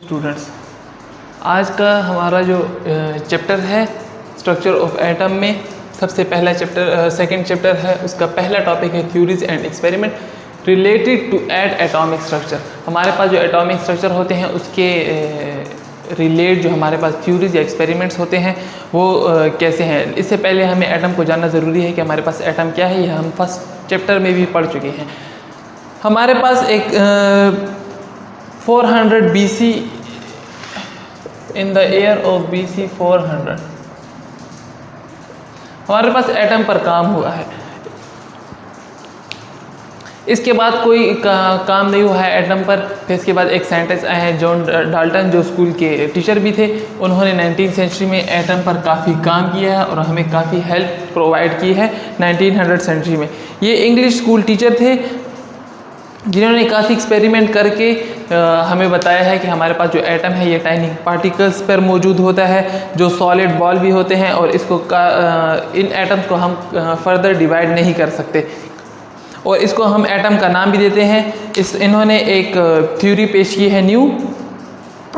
Students, आज का हमारा जो चैप्टर है स्ट्रक्चर ऑफ एटम में सबसे पहला चैप्टर सेकंड चैप्टर है, उसका पहला टॉपिक है theories and experiment related to atomic structure. हमारे पास जो एटॉमिक स्ट्रक्चर होते हैं उसके रिलेट जो हमारे पास थ्योरीज या एक्सपेरिमेंट्स होते हैं वो कैसे हैं। इससे पहले हमें एटम को जानना ज़रूरी है कि हमारे पास एटम क्या है, यह हम फर्स्ट चैप्टर में भी पढ़ चुके हैं। हमारे पास एक 400 BC in the year of BC 400 हमारे पास एटम पर काम हुआ है। इसके बाद कोई काम नहीं हुआ है एटम पर। फिर इसके बाद एक साइंटिस्ट आए हैं जॉन डाल्टन, जो स्कूल के टीचर भी थे। उन्होंने 19th सेंचुरी में एटम पर काफ़ी काम किया है और हमें काफ़ी हेल्प प्रोवाइड की है 1900 सेंचुरी में। ये इंग्लिश स्कूल टीचर थे जिन्होंने काफ़ी एक्सपेरिमेंट करके हमें बताया है कि हमारे पास जो एटम है ये टाइनी पार्टिकल्स पर मौजूद होता है, जो सॉलिड बॉल भी होते हैं, और इसको इन एटम्स को हम फर्दर डिवाइड नहीं कर सकते और इसको हम एटम का नाम भी देते हैं। इन्होंने एक थ्योरी पेश की है new,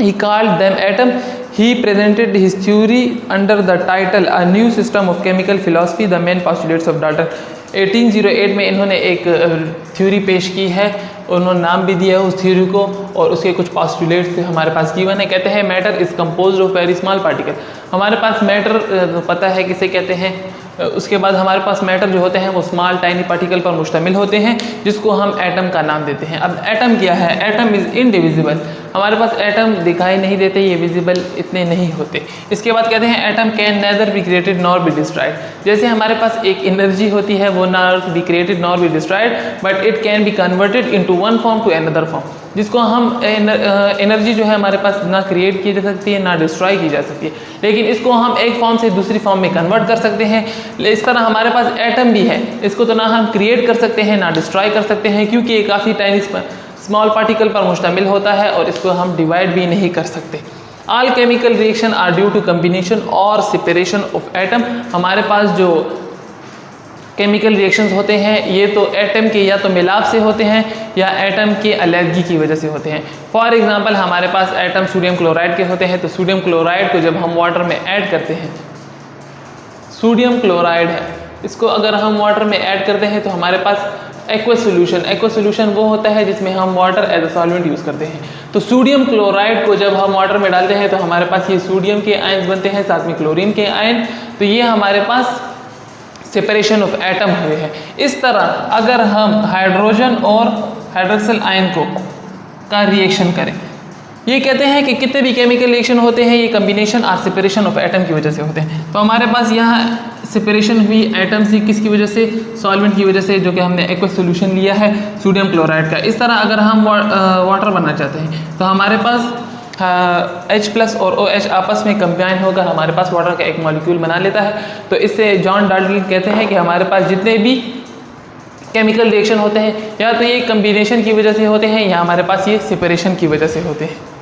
he called them atom. He presented his theory under the title a new system of chemical philosophy the main postulates of Dalton. 1808 में इन्होंने एक थ्योरी पेश की है, उन्होंने नाम भी दिया है उस थ्योरी को और उसके कुछ पोस्टुलेट्स हमारे पास गिवन है। कहते हैं matter is composed of very small particle. हमारे पास मैटर पता है किसे कहते हैं। उसके बाद हमारे पास मैटर जो होते हैं वो स्मॉल टाइनी पार्टिकल पर मुश्तमिल होते हैं, जिसको हम एटम का नाम देते हैं। अब एटम क्या है? Atom is indivisible. हमारे पास एटम दिखाई नहीं देते, ये विजिबल इतने नहीं होते। इसके बाद कहते हैं atom can neither be created nor be destroyed. जैसे हमारे पास एक एनर्जी होती है वो nor be created nor be destroyed, but it can be converted into one form to another form. जिसको हम एनर्जी जो है हमारे पास ना क्रिएट की जा सकती है ना डिस्ट्रॉय की जा सकती है, लेकिन इसको हम एक फॉर्म से दूसरी फॉर्म में कन्वर्ट कर सकते हैं। इस तरह हमारे पास एटम भी है, इसको तो ना हम क्रिएट कर सकते हैं ना डिस्ट्रॉय कर सकते हैं, क्योंकि ये काफ़ी टाइनी स्मॉल पार्टिकल पर मुश्तमिल होता है और इसको हम डिवाइड भी नहीं कर सकते। All chemical reaction are due to combination और सेपरेशन ऑफ एटम। हमारे पास जो केमिकल रिएक्शंस होते हैं ये तो एटम के या तो मिलाप से होते हैं या एटम के अलहदगी की वजह से होते हैं। फॉर एग्जांपल हमारे पास एटम सोडियम क्लोराइड के होते हैं, तो सोडियम क्लोराइड को जब हम वाटर में ऐड करते हैं, सोडियम क्लोराइड है, इसको अगर हम वाटर में ऐड करते हैं तो हमारे पास एक्वस सोल्यूशन वो होता है जिसमें हम water as a solvent use करते हैं। तो सोडियम क्लोराइड को जब हम वाटर में डालते हैं तो हमारे पास ये सोडियम के आयन्स बनते हैं, साथ में क्लोरीन के आयन। तो ये हमारे पास सेपरेशन ऑफ एटम हुए हैं। इस तरह अगर हम हाइड्रोजन और हाइड्रोक्सिल आयन का रिएक्शन करें, ये कहते हैं कि कितने भी केमिकल रिएक्शन होते हैं ये कम्बिनेशन और सेपरेशन ऑफ एटम की वजह से होते हैं। तो हमारे पास यहाँ सेपरेशन हुई एटम से, किसकी वजह से? सॉल्वेंट की वजह से, जो कि हमने एक्वस सॉल्यूशन लिया है सोडियम क्लोराइड का। इस तरह अगर हम वाटर बनना चाहते हैं तो हमारे पास H+ और OH आपस में कंबाइन होकर हमारे पास वाटर का एक मॉलिक्यूल बना लेता है। तो इससे जॉन डाल्टन कहते हैं कि हमारे पास जितने भी केमिकल रिएक्शन होते हैं या तो ये कम्बिनेशन की वजह से होते हैं या हमारे पास ये सेपरेशन की वजह से होते हैं।